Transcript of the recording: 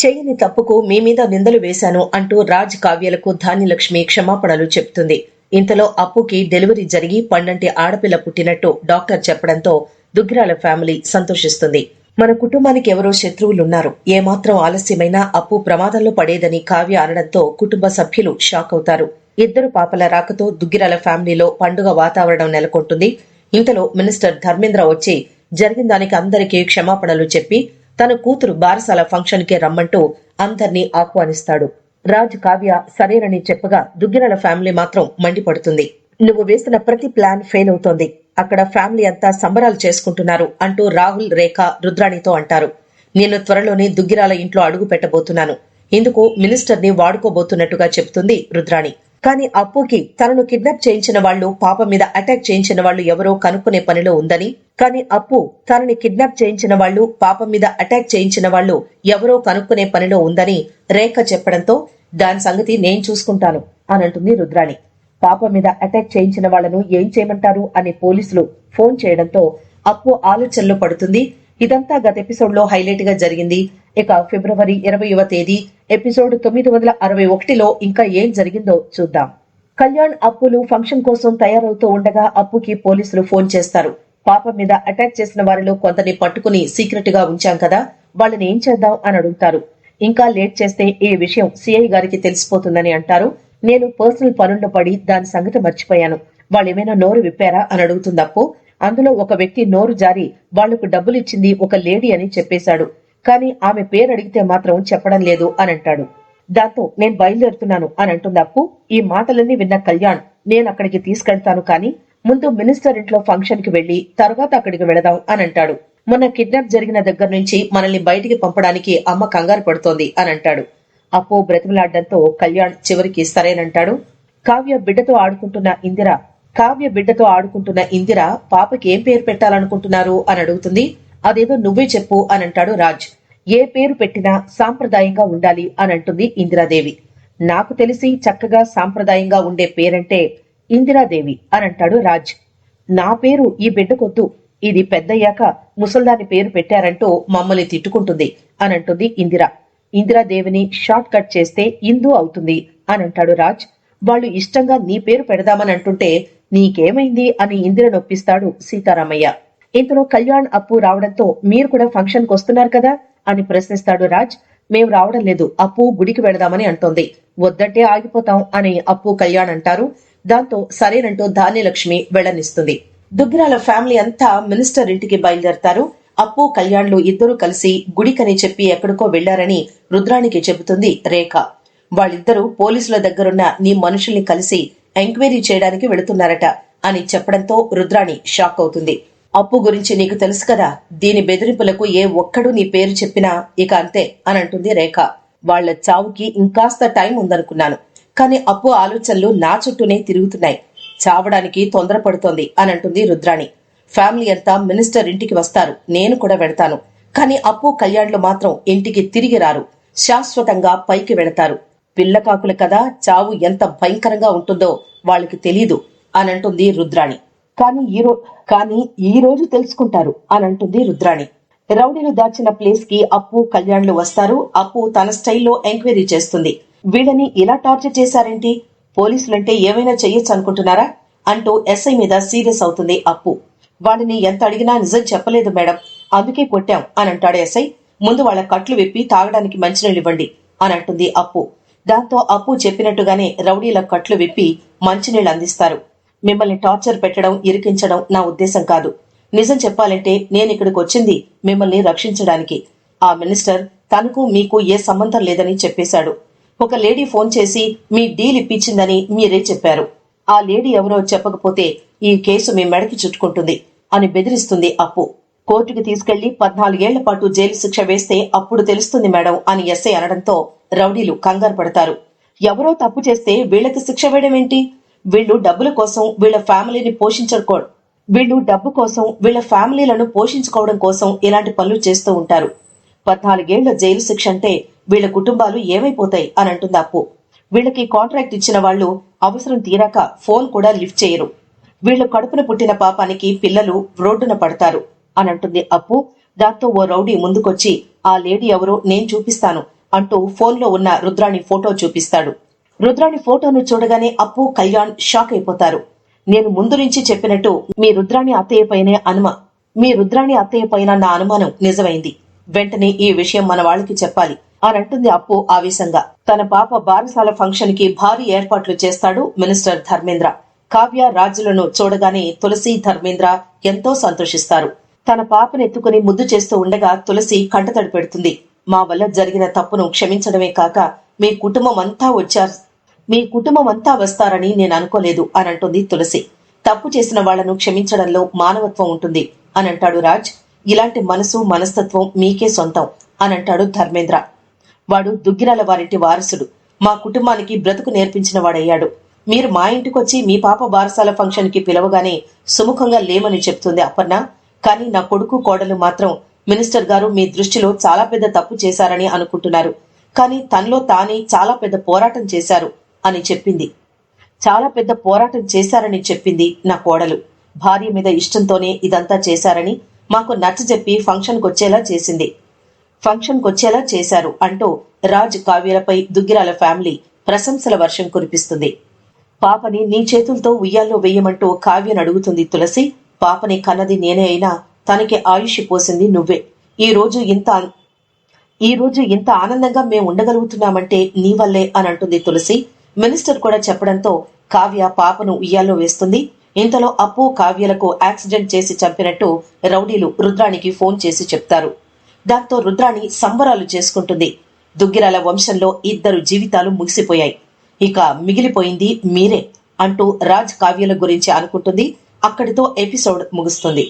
చేయని తప్పుకు మీ మీద నిందలు వేశాను అంటూ రాజ్ కావ్యలకు ధాన్యలక్ష్మి క్షమాపణలు చెప్తుంది. ఇంతలో అప్పుకి డెలివరీ జరిగి పండంటి ఆడపిల్ల పుట్టినట్టు డాక్టర్ చెప్పడంతో దుగ్గిరాల ఫ్యామిలీ సంతోషిస్తుంది. మన కుటుంబానికి ఎవరో శత్రువులున్నారు, ఏమాత్రం ఆలస్యమైనా అప్పు ప్రమాదంలో పడేదని కావ్య అనడంతో కుటుంబ సభ్యులు షాక్ అవుతారు. ఇద్దరు పాపల రాకతో దుగ్గిరాల ఫ్యామిలీలో పండుగ వాతావరణం నెలకొంటుంది. ఇంతలో మినిస్టర్ ధర్మేంద్ర వచ్చి జరిగిన దానికి అందరికీ క్షమాపణలు చెప్పి తన కూతురు బారసాల ఫంక్షన్ కి రమ్మంటూ అందర్నీ ఆహ్వానిస్తాడు. రాజ్ కావ్య సరేనని చెప్పగా దుగ్గిరాల ఫ్యామిలీ మాత్రం మండిపడుతుంది. నువ్వు వేసిన ప్రతి ప్లాన్ ఫెయిల్ అవుతోంది, అక్కడ ఫ్యామిలీ అంతా సంబరాలు చేసుకుంటున్నారు అంటూ రాహుల్, రేఖ రుద్రాణితో అంటారు. నేను త్వరలోనే దుగ్గిరాల ఇంట్లో అడుగు పెట్టబోతున్నాను, ఇందుకు మినిస్టర్ ని వాడుకోబోతున్నట్టుగా చెబుతుంది రుద్రాణి. కానీ అప్పుకి తనను కిడ్నాప్ చేయించిన వాళ్లు, పాప మీద అటాక్ చేయించిన వాళ్లు ఎవరో కనుక్కునే పనిలో ఉందని, కానీ అప్పు తనని కిడ్నాప్ చేయించిన వాళ్లు, పాప మీద అటాక్ చేయించిన వాళ్లు ఎవరో కనుక్కునే పనిలో ఉందని రేఖ చెప్పడంతో దాని సంగతి నేను చూసుకుంటాను అని అంటుంది రుద్రాణి. పాప మీద అటాక్ చేయించిన వాళ్లను ఏం చేయమంటారు అని పోలీసులు ఫోన్ చేయడంతో అప్పు ఆలోచనలో పడుతుంది. ఇదంతా గత ఎపిసోడ్ లో హైలైట్ గా జరిగింది. ఇక ఫిబ్రవరి 20వ తేదీ ఎపిసోడ్ 961లో ఇంకా ఏం జరిగిందో చూద్దాం. కళ్యాణ్, అప్పులు ఫంక్షన్ కోసం తయారవుతూ ఉండగా అప్పుకి పోలీసులు ఫోన్ చేస్తారు. పాప మీద అటాక్ చేసిన వారిలో కొంతని పట్టుకుని సీక్రెట్ గా ఉంచాం కదా, వాళ్ళని ఏం చేద్దాం అని అడుగుతారు. ఇంకా లేట్ చేస్తే ఈ విషయం సిఐ గారికి తెలిసిపోతుందని అంటారు. నేను పర్సనల్ పనుల్లో పడి దాని సంగతి మర్చిపోయాను, వాళ్ళేమైనా నోరు విప్పారా అని అడుగుతుంది అప్పు. అందులో ఒక వ్యక్తి నోరు జారి వాళ్లకు డబ్బులు ఇచ్చింది ఒక లేడీ అని చెప్పేశాడు, కానీ ఆమె పేరు అడిగితే మాత్రం చెప్పడం లేదు అని అంటాడు. దాంతో నేను బయలుదేరుతున్నాను అని అంటుంది అప్పు. ఈ మాటలన్నీ విన్న కళ్యాణ్, నేను అక్కడికి తీసుకెళ్తాను, కానీ ముందు మినిస్టర్ ఇంట్లో ఫంక్షన్ కి వెళ్లి తర్వాత అక్కడికి వెళదాం అని అంటాడు. మొన్న కిడ్నాప్ జరిగిన దగ్గర నుంచి మనల్ని బయటికి పంపడానికి అమ్మ కంగారు పడుతోంది అని అంటాడు. అప్పు బ్రతిమలాడ్డంతో కళ్యాణ్ చివరికి సరేనంటాడు. కావ్య బిడ్డతో ఆడుకుంటున్న ఇందిర పాపకి ఏం పేరు పెట్టాలనుకుంటున్నారు అని అడుగుతుంది. అదేదో నువ్వే చెప్పు అని అంటాడు రాజ్. ఏ పేరు పెట్టినా సాంప్రదాయంగా ఉండాలి అని అంటుంది ఇందిరాదేవి. నాకు తెలిసి చక్కగా సాంప్రదాయంగా ఉండే పేరంటే ఇందిరాదేవి అని అంటాడు రాజ్. నా పేరు ఈ బిడ్డకొద్దు, ఇది పెద్దయ్యాక ముసల్దాని పేరు పెట్టారంటూ మమ్మల్ని తిట్టుకుంటుంది అని అంటుంది ఇందిర. ఇందిరాదేవిని షార్ట్ కట్ చేస్తే ఇందు అవుతుంది అని అంటాడు రాజ్. వాళ్ళు ఇష్టంగా నీ పేరు పెడదామని అంటుంటే నీకేమైంది అని ఇందిర నొప్పిస్తాడు సీతారామయ్య. ఇంతలో కళ్యాణ్, అప్పు రావడంతో మీరు కూడా ఫంక్షన్ కు వస్తున్నారు కదా అని ప్రశ్నిస్తాడు రాజ్. మేం రావడం లేదు, అప్పు గుడికి వెళదామని అంటోంది, వద్దంటే ఆగిపోతాం అని అప్పు, కళ్యాణ్ అంటారు. దాంతో సరేనంటూ ధాన్యలక్ష్మి వెళ్లనిస్తుంది. దుగ్గిరాల ఫ్యామిలీ అంతా మినిస్టర్ ఇంటికి బయలుదేరతారు. అప్పు, కళ్యాణ్లు ఇద్దరూ కలిసి గుడికని చెప్పి ఎక్కడికో వెళ్లారని రుద్రాణికి చెబుతుంది రేఖ. వాళ్ళిద్దరూ పోలీసుల దగ్గరున్న నీ మనుషుల్ని కలిసి ఎంక్వైరీ చేయడానికి వెళుతున్నారట అని చెప్పడంతో రుద్రాణి షాక్ అవుతుంది. అప్పు గురించి నీకు తెలుసు కదా, దీని బెదిరింపులకు ఏ ఒక్కడు నీ పేరు చెప్పినా ఇక అంతే అని అంటుంది రేఖ. వాళ్ల చావుకి ఇంకాస్త టైం ఉందనుకున్నాను, కానీ అప్పు ఆలోచనలు నా చుట్టూనే తిరుగుతున్నాయి, చావడానికి తొందరపడుతోంది అని అంటుంది రుద్రాణి. ఫ్యామిలీ అంతా మినిస్టర్ ఇంటికి వస్తారు, నేను కూడా వెళతాను, కానీ అప్పు, కళ్యాణ్లు మాత్రం ఇంటికి తిరిగి రారు, శాశ్వతంగా పైకి వెళతారు. పిల్లకాకులు కదా, చావు ఎంత భయంకరంగా ఉంటుందో వాళ్ళకి తెలీదు అని అంటుంది రుద్రాణి. కానీ ఈ రోజు తెలుసుకుంటారు అని అంటుంది రుద్రాణి. రౌడీలు దాచిన ప్లేస్ కి అప్పు, కళ్యాణ్లు వస్తారు. అప్పు తన స్టైల్లో ఎంక్వైరీ చేస్తుంది. వీళ్ళని ఇలా టార్చర్ చేశారేంటి, పోలీసులంటే ఏమైనా చెయ్యొచ్చు అనుకుంటున్నారా అంటూ ఎస్ఐ మీద సీరియస్ అవుతుంది అప్పు. వాళ్ళని ఎంత అడిగినా నిజం చెప్పలేదు మేడం, అందుకే కొట్టాం అని అంటాడు ఎస్ఐ. ముందు వాళ్ళ కట్లు విప్పి తాగడానికి మంచినీళ్ళు ఇవ్వండి అని అంటుంది అప్పు. దాంతో అప్పు చెప్పినట్టుగానే రౌడీల కట్లు విప్పి మంచినీళ్ళు అందిస్తారు. మిమ్మల్ని టార్చర్ పెట్టడం, ఇరికించడం నా ఉద్దేశం కాదు. నిజం చెప్పాలంటే నేను ఇక్కడికి వచ్చింది మిమ్మల్ని రక్షించడానికి. ఆ మినిస్టర్ తనకు మీకు ఏ సంబంధం లేదని చెప్పేశాడు. ఒక లేడీ ఫోన్ చేసి మీ డీల్ ఇప్పించిందని మీరే చెప్పారు. ఆ లేడీ ఎవరో చెప్పకపోతే ఈ కేసు మీ మెడకి చుట్టుకుంటుంది అని బెదిరిస్తుంది అప్పు. కోర్టుకి తీసుకెళ్లి 14 ఏళ్ల పాటు జైలు శిక్ష వేస్తే అప్పుడు తెలుస్తుంది మేడం అని ఎస్ఐ అనడంతో రౌడీలు కంగారు పడతారు. ఎవరో తప్పు చేస్తే వీళ్లకి శిక్ష వేయడం ఏంటి? వీళ్లు డబ్బుల కోసం వీళ్ల ఫ్యామిలీలను పోషించుకోవడం కోసం ఇలాంటి పనులు చేస్తూ ఉంటారు. 14 ఏళ్ల జైలు శిక్ష అంటే వీళ్ల కుటుంబాలు ఏమైపోతాయి అని అంటుంది అప్పు. వీళ్ళకి కాంట్రాక్ట్ ఇచ్చిన వాళ్లు అవసరం తీరాక ఫోన్ కూడా లిఫ్ట్ చేయరు. వీళ్లు కడుపున పుట్టిన పాపానికి పిల్లలు రోడ్డున పడతారు అని అంటుంది అప్పు. దాంతో ఓ రౌడీ ముందుకొచ్చి ఆ లేడీ ఎవరో నేను చూపిస్తాను అంటూ ఫోన్లో ఉన్న రుద్రాణి ఫోటో చూపిస్తాడు. రుద్రాణి ఫోటోను చూడగానే అప్పు, కళ్యాణ్ షాక్ అయిపోతారు. నేను ముందు నుంచి చెప్పినట్టు మీ రుద్రాణి అత్తయ్య పైన నా అనుమానం నిజమైంది. వెంటనే ఈ విషయం మన వాళ్ళకి చెప్పాలి అని అంటుంది అప్పు ఆవేశంగా. తన పాప బారసాల ఫంక్షన్ కి భారీ ఏర్పాట్లు చేస్తాడు మినిస్టర్ ధర్మేంద్ర. కావ్య, రాజులను చూడగానే తులసి, ధర్మేంద్ర ఎంతో సంతోషిస్తారు. తన పాపనెత్తుకుని ముద్దు చేస్తూ ఉండగా తులసి కంటతడి పెడుతుంది. మా వల్ల జరిగిన తప్పును క్షమించడమే కాక మీ కుటుంబం అంతా వస్తారని నేను అనుకోలేదు అని అంటుంది తులసి. తప్పు చేసిన వాళ్లను క్షమించడంలో మానవత్వం ఉంటుంది అని అంటాడు రాజ్. ఇలాంటి మనస్తత్వం మీకే సొంతం అని అంటాడు ధర్మేంద్ర. వాడు దుగ్గిరాల వారింటి వారసుడు. మా కుటుంబానికి బ్రతుకు నేర్పించిన వాడయ్యాడు. మీరు మా ఇంటికొచ్చి మీ పాప బారసాల ఫంక్షన్ కి పిలవగానే సుముఖంగా లేమని చెప్తుంది అపర్ణ. కానీ నా కొడుకు, కోడలు మాత్రం మినిస్టర్ గారు మీ దృష్టిలో చాలా పెద్ద తప్పు చేశారని అనుకుంటున్నారు. కానీ తనలో తానే చాలా పెద్ద పోరాటం చేశారు అని చెప్పింది. నా కోడలు. భార్య మీద ఇష్టంతోనే ఇదంతా చేశారని మాకు నచ్చజెప్పి ఫంక్షన్ కొచ్చేలా చేశారు అంటూ రాజ్, కావ్యలపై దుగ్గిరాల ఫ్యామిలీ ప్రశంసల వర్షం కురిపిస్తుంది. పాపని నీ చేతులతో ఉయ్యాల్లో వేయమంటూ కావ్యను అడుగుతుంది తులసి. పాపని కన్నది నేనే అయినా తనకి ఆయుష్ పోసింది నువ్వే. ఈ రోజు ఇంత ఆనందంగా మేము ఉండగలుగుతున్నామంటే నీ వల్లే అని అంటుంది తులసి. మినిస్టర్ కూడా చెప్పడంతో కావ్య పాపను ఉయ్యాల్లో వేస్తుంది. ఇంతలో అప్పు, కావ్యలకు యాక్సిడెంట్ చేసి చంపినట్టు రౌడీలు రుద్రాణికి ఫోన్ చేసి చెప్తారు. దాంతో రుద్రాణి సంబరాలు చేసుకుంటుంది. దుగ్గిరాల వంశంలో 2 జీవితాలు ముగిసిపోయాయి. ఇక మిగిలిపోయింది మీరే అంటూ రాజ్, కావ్యల గురించి అనుకుంటుంది. అక్కడితో ఎపిసోడ్ ముగుస్తుంది.